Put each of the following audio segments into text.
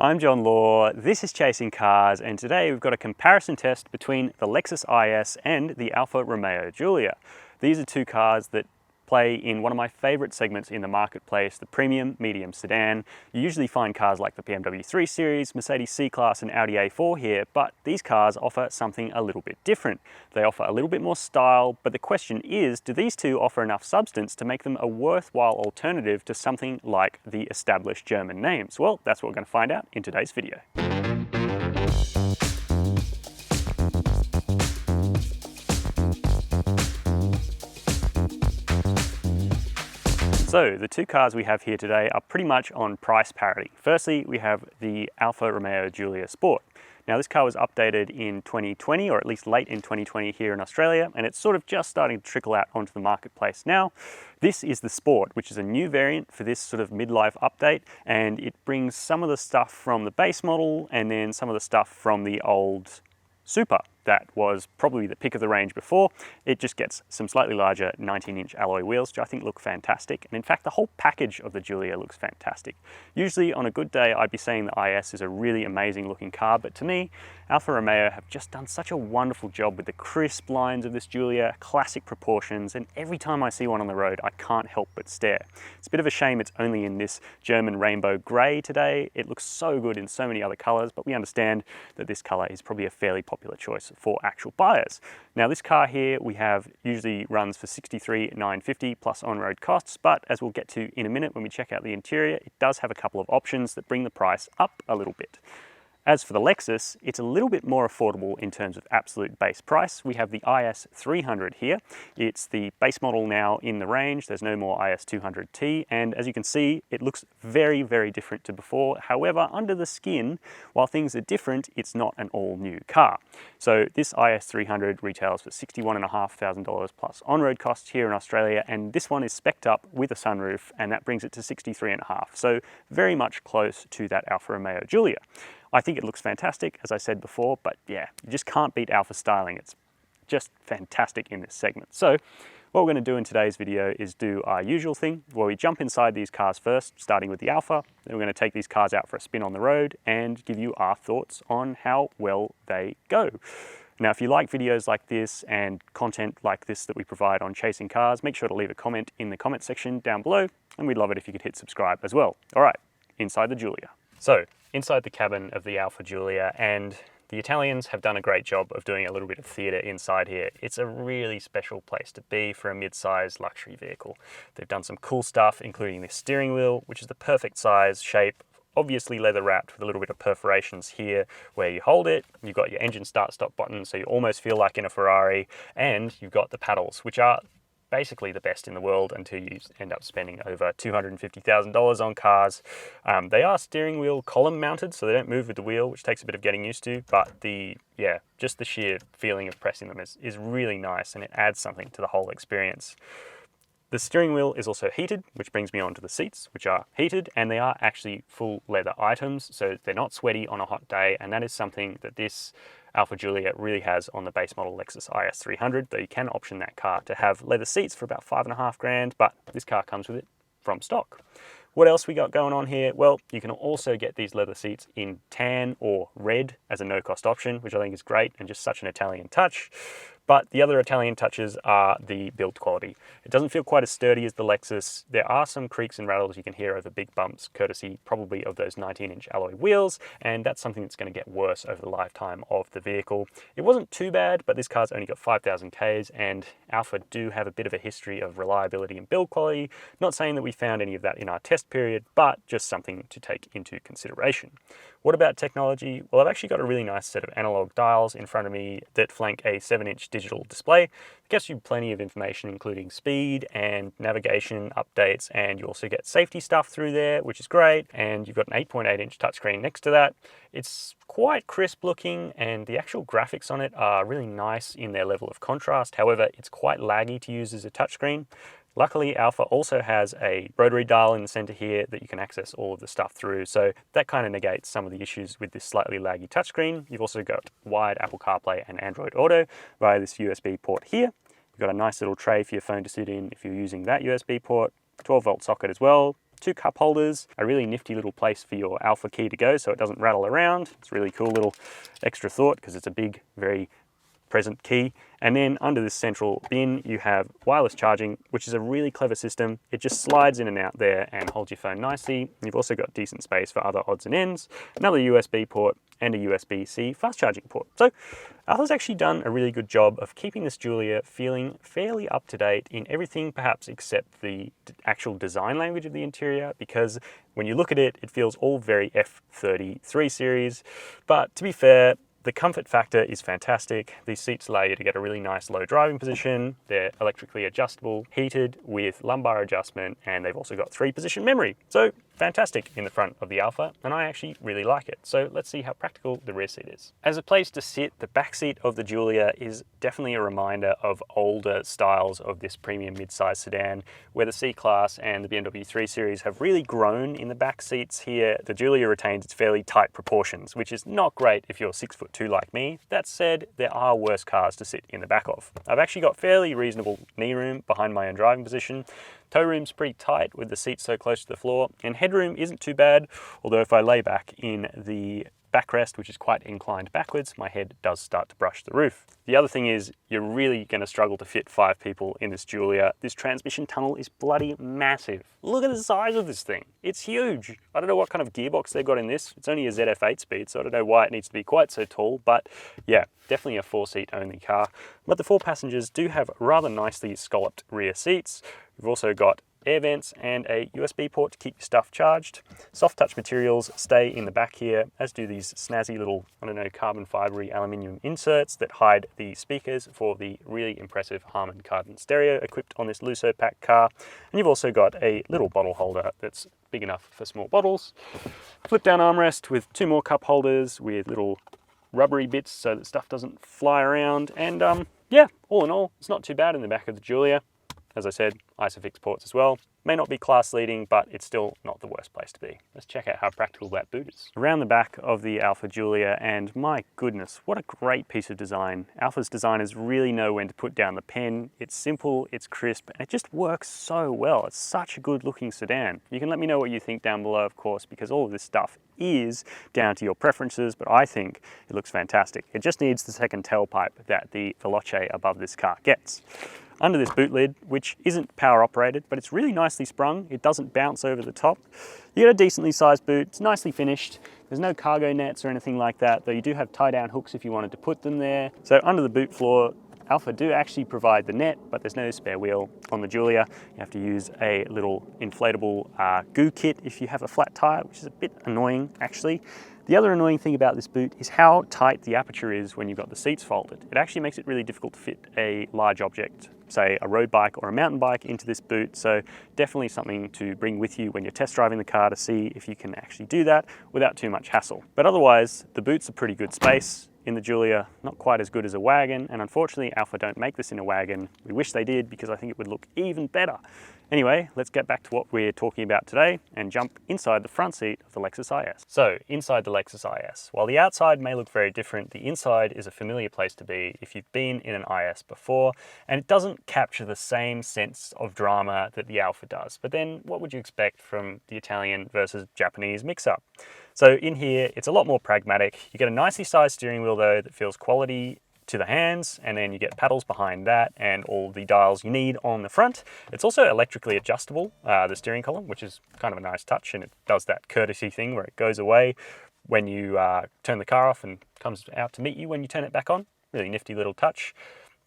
I'm John Law, this is Chasing Cars, and today we've got a comparison test between the Lexus IS and the Alfa Romeo Giulia. These are two cars that play in one of my favourite segments in the marketplace, the premium medium sedan. You usually find cars like the BMW 3 Series, Mercedes C-Class and Audi A4 here, but these cars offer something a little bit different. They offer a little bit more style, but the question is, do these two offer enough substance to make them a worthwhile alternative to something like the established German names? Well, that's what we're going to find out in today's video. So the two cars we have here today are pretty much on price parity. Firstly, we have the Alfa Romeo Giulia Sport. Now this car was updated in 2020, or at least late in 2020 here in Australia, and it's sort of just starting to trickle out onto the marketplace now. This is the Sport, which is a new variant for this sort of midlife update, and it brings some of the stuff from the base model and then some of the stuff from the old Super that was probably the pick of the range before. It just gets some slightly larger 19-inch alloy wheels, which I think look fantastic. And in fact, the whole package of the Giulia looks fantastic. Usually on a good day, I'd be saying the IS is a really amazing looking car, but to me, Alfa Romeo have just done such a wonderful job with the crisp lines of this Giulia, classic proportions, and every time I see one on the road, I can't help but stare. It's a bit of a shame it's only in this German rainbow grey today. It looks so good in so many other colours, but we understand that this colour is probably a fairly popular choice for actual buyers. Now this car here we have usually runs for $63,950 plus on-road costs, but as we'll get to in a minute when we check out the interior, it does have a couple of options that bring the price up a little bit. As for the Lexus, it's a little bit more affordable in terms of absolute base price. We have the IS 300 here. It's the base model now in the range. There's no more IS 200T, and as you can see, it looks very, very different to before. However, under the skin, while things are different, it's not an all-new car. So this IS 300 retails for $61,500 plus on-road costs here in Australia, and this one is spec'd up with a sunroof, and that brings it to $63,500. So very much close to that Alfa Romeo Giulia. I think it looks fantastic, as I said before, but yeah, you just can't beat Alfa styling. It's just fantastic in this segment. So what we're going to do in today's video is do our usual thing, where we jump inside these cars first, starting with the Alfa. Then we're going to take these cars out for a spin on the road and give you our thoughts on how well they go. Now, if you like videos like this and content like this that we provide on Chasing Cars, make sure to leave a comment in the comment section down below, and we'd love it if you could hit subscribe as well. All right, inside the Giulia. So, inside the cabin of the Alfa Giulia, and the Italians have done a great job of doing a little bit of theatre inside here. It's a really special place to be for a mid-sized luxury vehicle. They've done some cool stuff, including this steering wheel, which is the perfect size, shape, obviously leather wrapped with a little bit of perforations here where you hold it. You've got your engine start-stop button, so you almost feel like in a Ferrari, and you've got the paddles, which are basically the best in the world until you end up spending over $250,000 on cars. They are steering wheel column mounted, so they don't move with the wheel, which takes a bit of getting used to, but just the sheer feeling of pressing them is really nice, and it adds something to the whole experience. The steering wheel is also heated, which brings me on to the seats, which are heated, and they are actually full leather items, so they're not sweaty on a hot day, and that is something that this Alfa Giulia really has on the base model Lexus IS 300, though you can option that car to have leather seats for about $5,500, but this car comes with it from stock. What else we got going on here? Well, you can also get these leather seats in tan or red as a no-cost option, which I think is great and just such an Italian touch. But the other Italian touches are the build quality. It doesn't feel quite as sturdy as the Lexus. There are some creaks and rattles you can hear over big bumps, courtesy probably of those 19-inch alloy wheels, and that's something that's going to get worse over the lifetime of the vehicle. It wasn't too bad, but this car's only got 5,000 Ks, and Alfa do have a bit of a history of reliability and build quality. Not saying that we found any of that in our test period, but just something to take into consideration. What about technology? Well, I've actually got a really nice set of analog dials in front of me that flank a 7-inch digital display. It gives you plenty of information, including speed and navigation updates, and you also get safety stuff through there, which is great. And you've got an 8.8-inch touchscreen next to that. It's quite crisp looking, and the actual graphics on it are really nice in their level of contrast. However, it's quite laggy to use as a touchscreen. Luckily, Alfa also has a rotary dial in the center here that you can access all of the stuff through, so that kind of negates some of the issues with this slightly laggy touchscreen. You've also got wired Apple CarPlay and Android Auto via this USB port here. You've got a nice little tray for your phone to sit in if you're using that USB port, 12-volt socket as well, 2 cup holders, a really nifty little place for your Alfa key to go so it doesn't rattle around. It's a really cool little extra thought because it's a big, very present key. And then under this central bin, you have wireless charging, which is a really clever system. It just slides in and out there and holds your phone nicely. You've also got decent space for other odds and ends, another USB port and a USB-C fast charging port. So Alfa's actually done a really good job of keeping this Giulia feeling fairly up to date in everything perhaps except the actual design language of the interior, because when you look at it, it feels all very F33 series. But to be fair, the comfort factor is fantastic. These seats allow you to get a really nice low driving position. They're electrically adjustable, heated with lumbar adjustment, and they've also got 3-position memory. So fantastic in the front of the Alfa, and I actually really like it. So let's see how practical the rear seat is. As a place to sit, the back seat of the Giulia is definitely a reminder of older styles of this premium mid-size sedan, where the C-Class and the BMW 3 Series have really grown in the back seats. Here, the Giulia retains its fairly tight proportions, which is not great if you're 6'2" like me. That said, there are worse cars to sit in the back of. I've actually got fairly reasonable knee room behind my own driving position. Toe room's pretty tight with the seats so close to the floor, and headroom isn't too bad, although if I lay back in the backrest, which is quite inclined backwards, my head does start to brush the roof. The other thing is, you're really going to struggle to fit 5 people in this Giulia. This transmission tunnel is bloody massive. Look at the size of this thing. It's huge. I don't know what kind of gearbox they've got in this. It's only a ZF8 speed, so I don't know why it needs to be quite so tall, but yeah, definitely a 4-seat only car. But the 4 passengers do have rather nicely scalloped rear seats. We've also got air vents and a USB port to keep your stuff charged. Soft touch materials stay in the back here, as do these snazzy little, I don't know, carbon fibery aluminium inserts that hide the speakers for the really impressive Harman Kardon stereo equipped on this Lusso pack car. And you've also got a little bottle holder that's big enough for small bottles. Flip down armrest with 2 more cup holders with little rubbery bits so that stuff doesn't fly around. And yeah, all in all, it's not too bad in the back of the Giulia. As I said, ISOFIX ports as well. May not be class leading, but it's still not the worst place to be. Let's check out how practical that boot is. Around the back of the Alfa Giulia, and my goodness, what a great piece of design. Alfa's designers really know when to put down the pen. It's simple, it's crisp, and it just works so well. It's such a good looking sedan. You can let me know what you think down below, of course, because all of this stuff is down to your preferences, but I think it looks fantastic. It just needs the second tailpipe that the Veloce above this car gets. Under this boot lid, which isn't power operated, but it's really nicely sprung. It doesn't bounce over the top. You get a decently sized boot. It's nicely finished. There's no cargo nets or anything like that, though you do have tie down hooks if you wanted to put them there. So under the boot floor, Alfa do actually provide the net, but there's no spare wheel on the Giulia. You have to use a little inflatable goo kit if you have a flat tire, which is a bit annoying actually. The other annoying thing about this boot is how tight the aperture is when you've got the seats folded. It actually makes it really difficult to fit a large object, say a road bike or a mountain bike, into this boot. So definitely something to bring with you when you're test driving the car to see if you can actually do that without too much hassle. But otherwise, the boot's a pretty good space. In the Giulia, not quite as good as a wagon, and unfortunately Alfa don't make this in a wagon. We wish they did, because I think it would look even better. Anyway, let's get back to what we're talking about today and jump inside the front seat of the Lexus IS. So, inside the Lexus IS. While the outside may look very different, the inside is a familiar place to be if you've been in an IS before, and it doesn't capture the same sense of drama that the Alfa does. But then, what would you expect from the Italian versus Japanese mix-up? So in here, it's a lot more pragmatic. You get a nicely sized steering wheel though that feels quality to the hands, and then you get paddles behind that and all the dials you need on the front. It's also electrically adjustable, the steering column, which is kind of a nice touch, and it does that courtesy thing where it goes away when you turn the car off and comes out to meet you when you turn it back on. Really nifty little touch.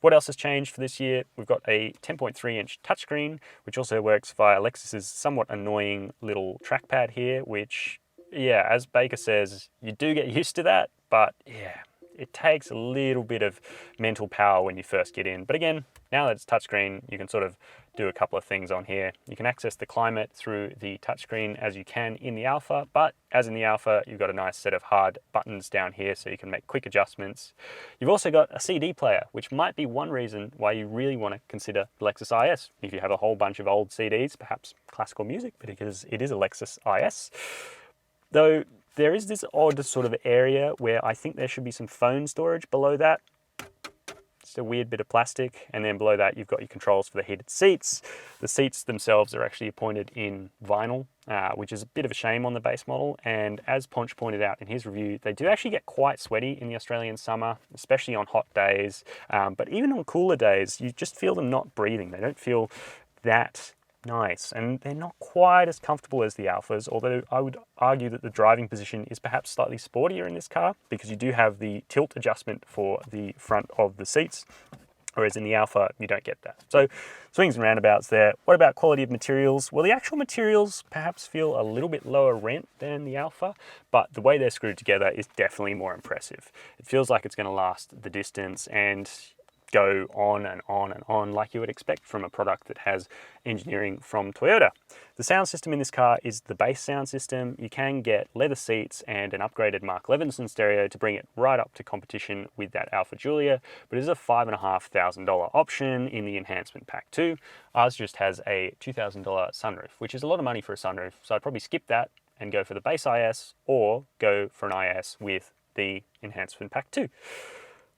What else has changed for this year? We've got a 10.3-inch touchscreen, which also works via Lexus's somewhat annoying little trackpad here, which, yeah, as Baker says, you do get used to that, but yeah, it takes a little bit of mental power when you first get in. But again, now that it's touchscreen, you can sort of do a couple of things on here. You can access the climate through the touchscreen as you can in the Alfa, but as in the Alfa, you've got a nice set of hard buttons down here so you can make quick adjustments. You've also got a CD player, which might be one reason why you really want to consider the Lexus IS. If you have a whole bunch of old CDs, perhaps classical music, because it is a Lexus IS. Though there is this odd sort of area where I think there should be some phone storage below that. It's just a weird bit of plastic. And then below that, you've got your controls for the heated seats. The seats themselves are actually appointed in vinyl, which is a bit of a shame on the base model. And as Ponch pointed out in his review, they do actually get quite sweaty in the Australian summer, especially on hot days. But even on cooler days, you just feel them not breathing. They don't feel that nice, and they're not quite as comfortable as the Alfas, although I would argue that the driving position is perhaps slightly sportier in this car because you do have the tilt adjustment for the front of the seats, whereas in the Alfa you don't get that. So swings and roundabouts there. What about quality of materials? Well, the actual materials perhaps feel a little bit lower rent than the Alfa, but the way they're screwed together is definitely more impressive. It feels like it's going to last the distance and go on and on and on like you would expect from a product that has engineering from Toyota. The sound system in this car is the base sound system. You can get leather seats and an upgraded Mark Levinson stereo to bring it right up to competition with that Alfa Giulia, but it is a $5,500 option in the enhancement pack 2. Ours just has a $2,000 sunroof, which is a lot of money for a sunroof, so I'd probably skip that and go for the base IS or go for an IS with the enhancement pack 2.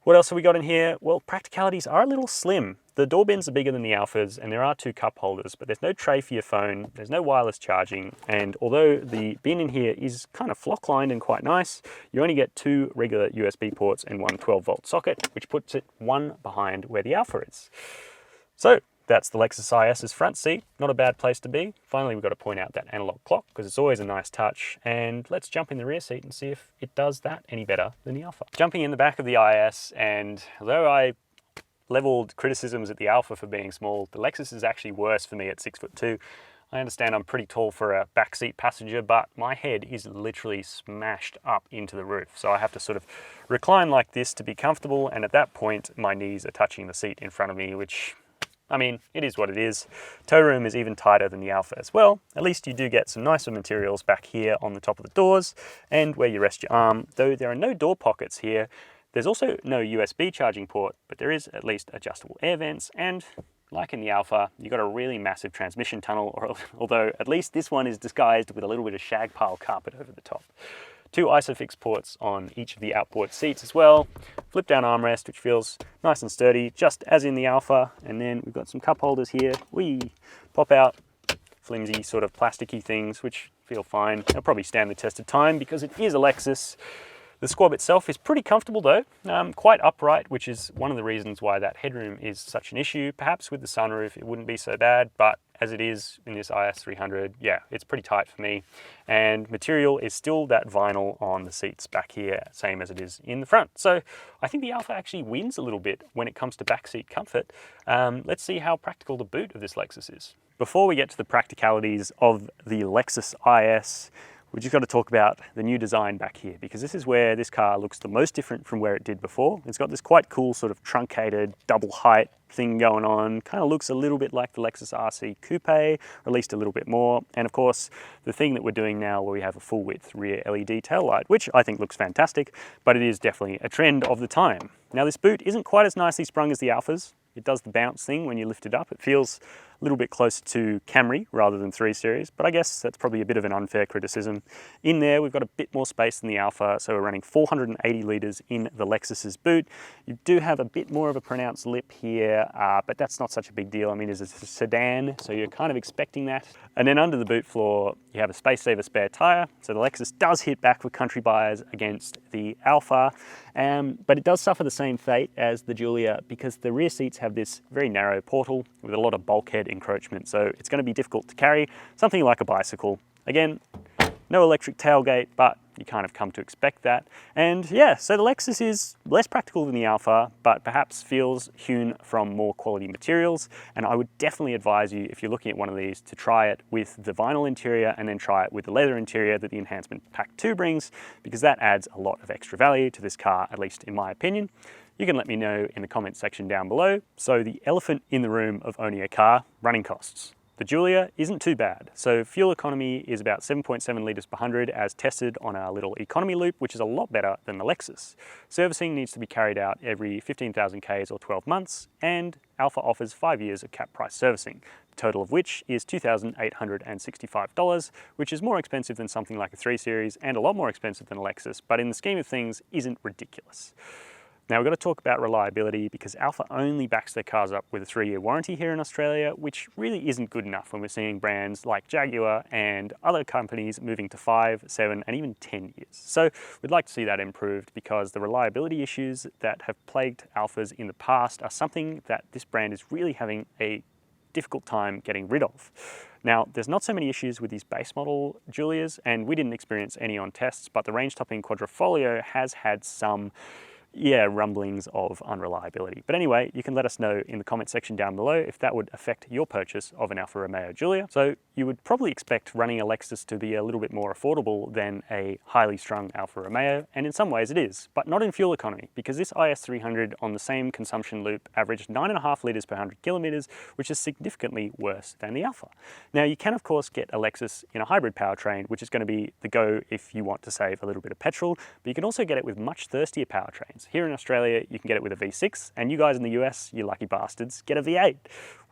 What else have we got in here? Well, practicalities are a little slim. The door bins are bigger than the Alfas and there are 2 cup holders, but there's no tray for your phone, there's no wireless charging, and although the bin in here is kind of flock lined and quite nice, you only get 2 regular USB ports and one 12-volt socket, which puts it one behind where the Alfa is. So that's the Lexus IS's front seat. Not a bad place to be. Finally, we've got to point out that analog clock because it's always a nice touch. And let's jump in the rear seat and see if it does that any better than the Alfa. Jumping in the back of the IS, and although I leveled criticisms at the Alfa for being small, the Lexus is actually worse for me at 6'2". I understand I'm pretty tall for a backseat passenger, but my head is literally smashed up into the roof. So I have to sort of recline like this to be comfortable. And at that point, my knees are touching the seat in front of me, which, I mean, it is what it is. Tow room is even tighter than the Alfa as well. At least you do get some nicer materials back here on the top of the doors and where you rest your arm, though there are no door pockets here. There's also no USB charging port, but there is at least adjustable air vents, and like in the Alfa, you've got a really massive transmission tunnel, although at least this one is disguised with a little bit of shag pile carpet over the top. 2 ISOFIX ports on each of the outboard seats as well. Flip down armrest, which feels nice and sturdy, just as in the Alfa. And then we've got some cup holders here. We pop out flimsy sort of plasticky things, which feel fine. They'll probably stand the test of time because it is a Lexus. The squab itself is pretty comfortable though, quite upright, which is one of the reasons why that headroom is such an issue. Perhaps with the sunroof it wouldn't be so bad, but as it is in this IS300, yeah, it's pretty tight for me. And material is still that vinyl on the seats back here, same as it is in the front. So I think the Alfa actually wins a little bit when it comes to backseat comfort. Let's see how practical the boot of this Lexus is. Before we get to the practicalities of the Lexus IS, we just got to talk about the new design back here, because this is where this car looks the most different from where it did before. It's got this quite cool sort of truncated double height thing going on. Kind of looks a little bit like the Lexus RC Coupe, or at least a little bit more. And of course, the thing that we're doing now where we have a full width rear LED taillight, which I think looks fantastic, but it is definitely a trend of the time. Now this boot isn't quite as nicely sprung as the Alfas. It does the bounce thing when you lift it up. It feels a little bit closer to Camry rather than 3 Series, but I guess that's probably a bit of an unfair criticism. In there, we've got a bit more space than the Alfa, so we're running 480 litres in the Lexus's boot. You do have a bit more of a pronounced lip here, but that's not such a big deal. I mean, it's a sedan, so you're kind of expecting that. And then under the boot floor, you have a space saver spare tyre, so the Lexus does hit back with country buyers against the Alfa, but it does suffer the same fate as the Giulia because the rear seats have this very narrow portal with a lot of bulkhead encroachment, so it's going to be difficult to carry, something like a bicycle. Again, no electric tailgate, but you kind of come to expect that. And yeah, so the Lexus is less practical than the Alfa, but perhaps feels hewn from more quality materials. And I would definitely advise you, if you're looking at one of these, to try it with the vinyl interior and then try it with the leather interior that the Enhancement Pack 2 brings, because that adds a lot of extra value to this car, at least in my opinion. You can let me know in the comments section down below. So the elephant in the room of owning a car, running costs. The Giulia isn't too bad. So fuel economy is about 7.7 litres per 100 as tested on our little economy loop, which is a lot better than the Lexus. Servicing needs to be carried out every 15,000 Ks or 12 months, and Alfa offers 5 years of cap price servicing, the total of which is $2,865, which is more expensive than something like a 3 Series and a lot more expensive than a Lexus, but in the scheme of things isn't ridiculous. Now we've got to talk about reliability because Alfa only backs their cars up with a 3-year warranty here in Australia, which really isn't good enough when we're seeing brands like Jaguar and other companies moving to 5, 7 and even 10 years. So we'd like to see that improved because the reliability issues that have plagued Alfas in the past are something that this brand is really having a difficult time getting rid of. Now, there's not so many issues with these base model Giulias, and we didn't experience any on tests, but the range-topping Quadrifoglio has had some rumblings of unreliability. But anyway, you can let us know in the comment section down below if that would affect your purchase of an Alfa Romeo Giulia. So you would probably expect running a Lexus to be a little bit more affordable than a highly strung Alfa Romeo, and in some ways it is, but not in fuel economy, because this IS300 on the same consumption loop averaged 9.5 litres per 100 kilometres, which is significantly worse than the Alfa. Now you can of course get a Lexus in a hybrid powertrain, which is going to be the go if you want to save a little bit of petrol, but you can also get it with much thirstier powertrains. Here in Australia, you can get it with a V6, and you guys in the US, you lucky bastards, get a V8,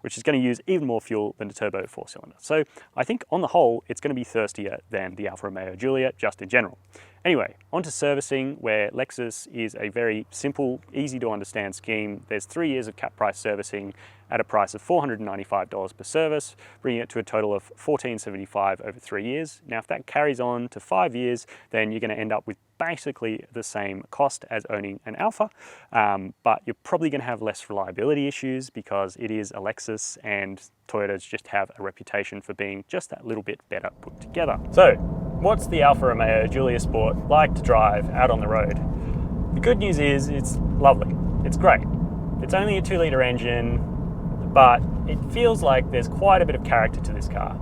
which is going to use even more fuel than a turbo 4-cylinder. So I think on the whole, it's going to be thirstier than the Alfa Romeo Giulia, just in general. Anyway, on to servicing, where Lexus is a very simple, easy to understand scheme. There's 3 years of cap price servicing at a price of $495 per service, bringing it to a total of $1,475 over 3 years. Now, if that carries on to 5 years, then you're going to end up with basically the same cost as owning an Alfa, but you're probably going to have less reliability issues because it is a Lexus, and Toyotas just have a reputation for being just that little bit better put together. So, what's the Alfa Romeo Giulia Sport like to drive out on the road? The good news is it's lovely. It's great. It's only a 2-litre engine, but it feels like there's quite a bit of character to this car.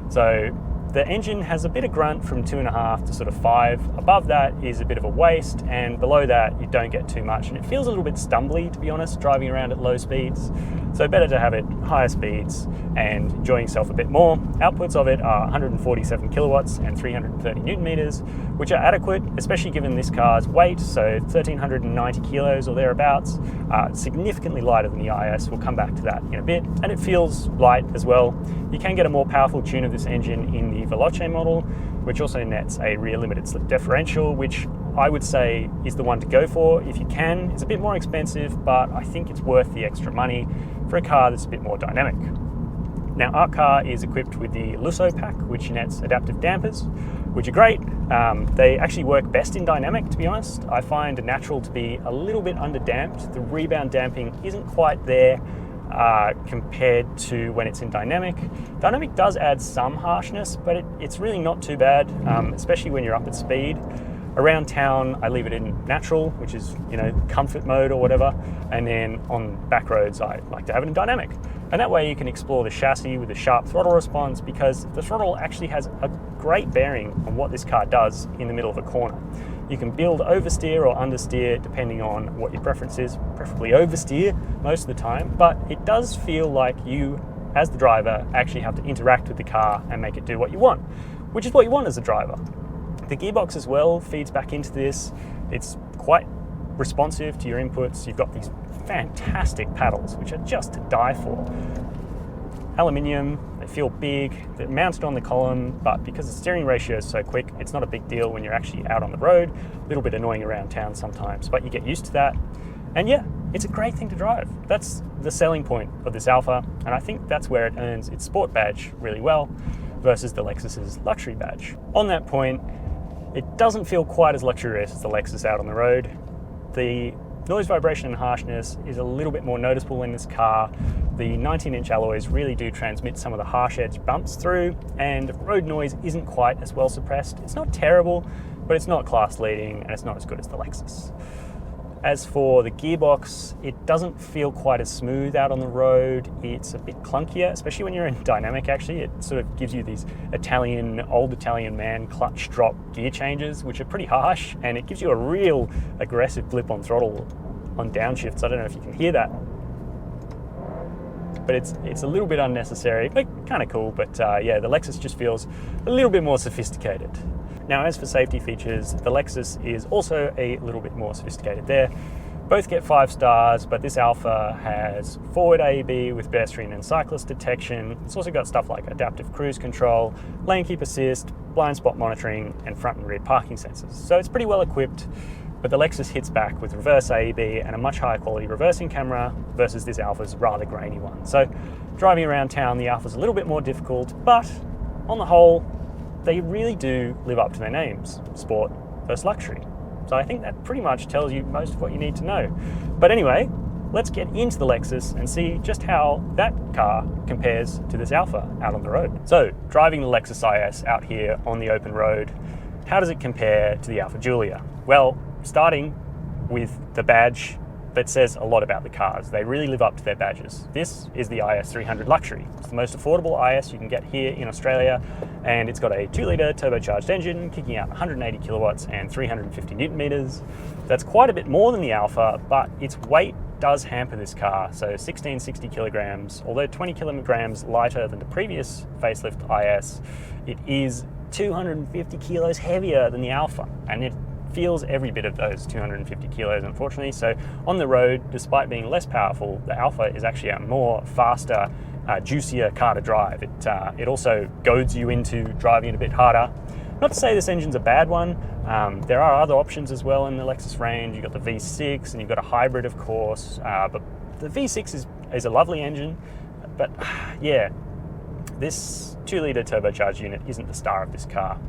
So the engine has a bit of grunt from 2.5 to sort of 5. Above that is a bit of a waste, and below that you don't get too much. And it feels a little bit stumbly, to be honest, driving around at low speeds. So better to have it higher speeds and enjoying yourself a bit more. Outputs of it are 147 kilowatts and 330 newton meters, which are adequate, especially given this car's weight, so 1,390 kilos or thereabouts, significantly lighter than the IS. We'll come back to that in a bit. And it feels light as well. You can get a more powerful tune of this engine in the Veloce model, which also nets a rear limited slip differential, which I would say is the one to go for if you can. It's a bit more expensive, but I think it's worth the extra money for a car that's a bit more dynamic. Now, our car is equipped with the Lusso pack, which nets adaptive dampers, which are great. They actually work best in dynamic, to be honest. I find natural to be a little bit underdamped. The rebound damping isn't quite there compared to when it's in dynamic. Dynamic does add some harshness, but it's really not too bad, especially when you're up at speed. Around town, I leave it in natural, which is, comfort mode or whatever. And then on back roads, I like to have it in dynamic. And that way you can explore the chassis with a sharp throttle response, because the throttle actually has a great bearing on what this car does in the middle of a corner. You can build oversteer or understeer depending on what your preference is, preferably oversteer most of the time, but it does feel like you, as the driver, actually have to interact with the car and make it do what you want, which is what you want as a driver. The gearbox as well feeds back into this. It's quite responsive to your inputs. You've got these fantastic paddles, which are just to die for. Aluminium, they feel big, they're mounted on the column, but because the steering ratio is so quick, it's not a big deal when you're actually out on the road. A little bit annoying around town sometimes, but you get used to that. And yeah, it's a great thing to drive. That's the selling point of this Alfa, and I think that's where it earns its sport badge really well versus the Lexus's luxury badge. On that point, it doesn't feel quite as luxurious as the Lexus out on the road. The noise, vibration and harshness is a little bit more noticeable in this car. The 19-inch alloys really do transmit some of the harsh edge bumps through, and road noise isn't quite as well suppressed. It's not terrible, but it's not class leading, and it's not as good as the Lexus. As for the gearbox, it doesn't feel quite as smooth out on the road. It's a bit clunkier, especially when you're in dynamic actually. It sort of gives you these old Italian man clutch drop gear changes, which are pretty harsh, and it gives you a real aggressive blip on throttle on downshifts. I don't know if you can hear that, but it's a little bit unnecessary, but kind of cool. But yeah, the Lexus just feels a little bit more sophisticated. Now, as for safety features, the Lexus is also a little bit more sophisticated there. Both get 5 stars, but this Alfa has forward AEB with pedestrian and cyclist detection. It's also got stuff like adaptive cruise control, lane keep assist, blind spot monitoring, and front and rear parking sensors. So it's pretty well equipped. But the Lexus hits back with reverse AEB and a much higher quality reversing camera versus this Alfa's rather grainy one. So driving around town, the Alfa's a little bit more difficult, but on the whole, they really do live up to their names, sport versus luxury. So I think that pretty much tells you most of what you need to know. But anyway, let's get into the Lexus and see just how that car compares to this Alfa out on the road. So driving the Lexus IS out here on the open road, how does it compare to the Alfa Giulia? Well, starting with the badge that says a lot about the cars. They really live up to their badges. This is the IS 300 Luxury. It's the most affordable IS you can get here in Australia, and it's got a 2-litre turbocharged engine kicking out 180 kilowatts and 350 newton meters. That's quite a bit more than the Alfa, but its weight does hamper this car. So 1660 kilograms, although 20 kilograms lighter than the previous facelift IS, it is 250 kilos heavier than the Alfa, and it feels every bit of those 250 kilos, unfortunately. So on the road, despite being less powerful, the Alfa is actually a more faster, juicier car to drive. It also goads you into driving it a bit harder. Not to say this engine's a bad one. There are other options as well in the Lexus range. You've got the V6 and you've got a hybrid, of course, but the V6 is a lovely engine. But yeah, this 2-litre turbocharged unit isn't the star of this car.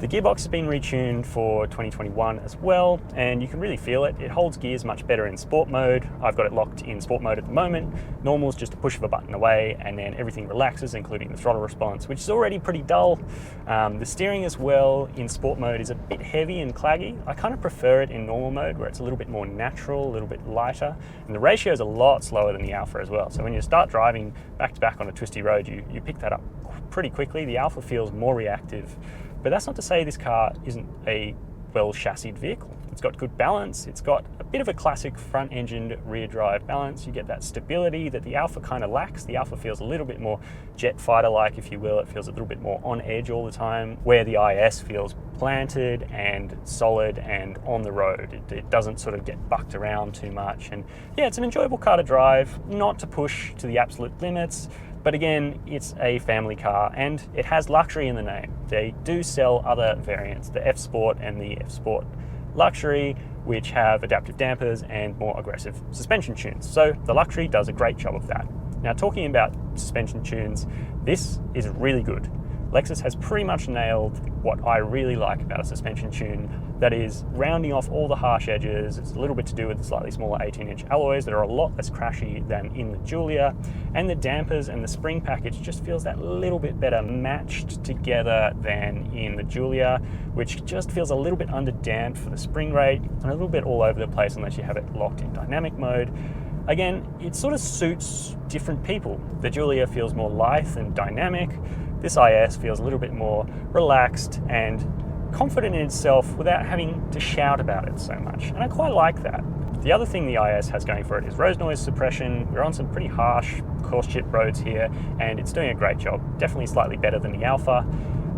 The gearbox has been retuned for 2021 as well, and you can really feel it. It holds gears much better in sport mode. I've got it locked in sport mode at the moment. Normal is just a push of a button away, and then everything relaxes, including the throttle response, which is already pretty dull. The steering as well in sport mode is a bit heavy and claggy. I kind of prefer it in normal mode, where it's a little bit more natural, a little bit lighter, and the ratio is a lot slower than the Alfa as well. So when you start driving back to back on a twisty road, you pick that up pretty quickly. The Alfa feels more reactive. But that's not to say this car isn't a well-chassised vehicle. It's got good balance. It's got a bit of a classic front-engined rear-drive balance. You get that stability that the Alfa kind of lacks. The Alfa feels a little bit more jet fighter-like, if you will. It feels a little bit more on edge all the time, where the IS feels planted and solid and on the road. It doesn't sort of get bucked around too much. And yeah, it's an enjoyable car to drive, not to push to the absolute limits. But again, it's a family car and it has luxury in the name. They do sell other variants, the F Sport and the F Sport Luxury, which have adaptive dampers and more aggressive suspension tunes. So the Luxury does a great job of that. Now, talking about suspension tunes, this is really good. Lexus has pretty much nailed what I really like about a suspension tune, that is rounding off all the harsh edges. It's a little bit to do with the slightly smaller 18-inch alloys that are a lot less crashy than in the Giulia, and the dampers and the spring package just feels that little bit better matched together than in the Giulia, which just feels a little bit underdamped for the spring rate and a little bit all over the place unless you have it locked in dynamic mode. Again, it sort of suits different people. The Giulia feels more lithe and dynamic. This IS feels a little bit more relaxed and confident in itself without having to shout about it so much, and I quite like that. The other thing the IS has going for it is rose noise suppression. We're on some pretty harsh coarse chip roads here, and it's doing a great job. Definitely slightly better than the Alfa.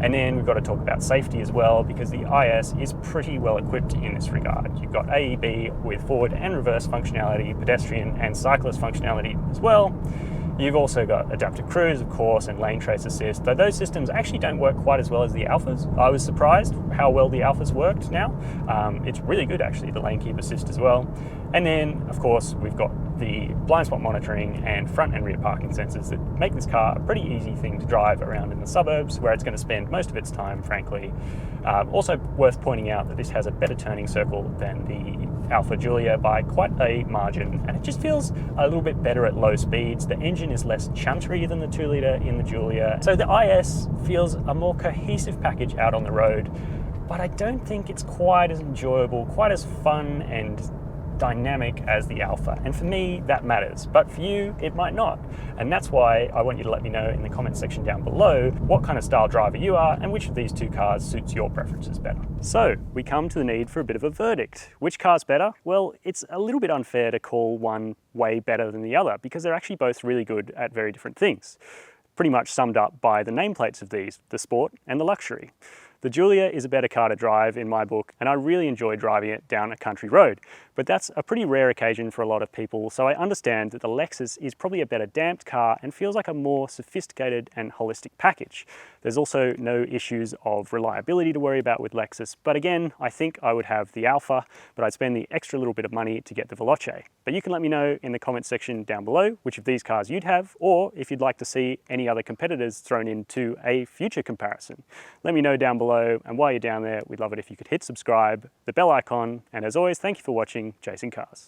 And then we've got to talk about safety as well, because the IS is pretty well equipped in this regard. You've got AEB with forward and reverse functionality, pedestrian and cyclist functionality as well. You've also got adaptive cruise, of course, and lane trace assist, though those systems actually don't work quite as well as the Alfas. I was surprised how well the Alfas worked now. It's really good, actually, the lane keep assist as well. And then, of course, we've got the blind spot monitoring and front and rear parking sensors that make this car a pretty easy thing to drive around in the suburbs, where it's going to spend most of its time, frankly. Also worth pointing out that this has a better turning circle than the Alfa Giulia by quite a margin, and it just feels a little bit better at low speeds. The engine is less chuntery than the 2-litre in the Giulia, so the IS feels a more cohesive package out on the road, but I don't think it's quite as enjoyable, quite as fun and dynamic as the Alfa, and for me that matters, but for you it might not, and that's why I want you to let me know in the comment section down below what kind of style driver you are and which of these two cars suits your preferences better. So we come to the need for a bit of a verdict. Which car's better? Well, it's a little bit unfair to call one way better than the other, because they're actually both really good at very different things, pretty much summed up by the nameplates of these, the Sport and the Luxury. The Giulia is a better car to drive in my book, and I really enjoy driving it down a country road. But that's a pretty rare occasion for a lot of people, so I understand that the Lexus is probably a better damped car and feels like a more sophisticated and holistic package. There's also no issues of reliability to worry about with Lexus, but again, I think I would have the Alfa, but I'd spend the extra little bit of money to get the Veloce. But you can let me know in the comment section down below which of these cars you'd have, or if you'd like to see any other competitors thrown into a future comparison. Let me know down below, and while you're down there, we'd love it if you could hit subscribe, the bell icon, and as always, thank you for watching Chasing Cars.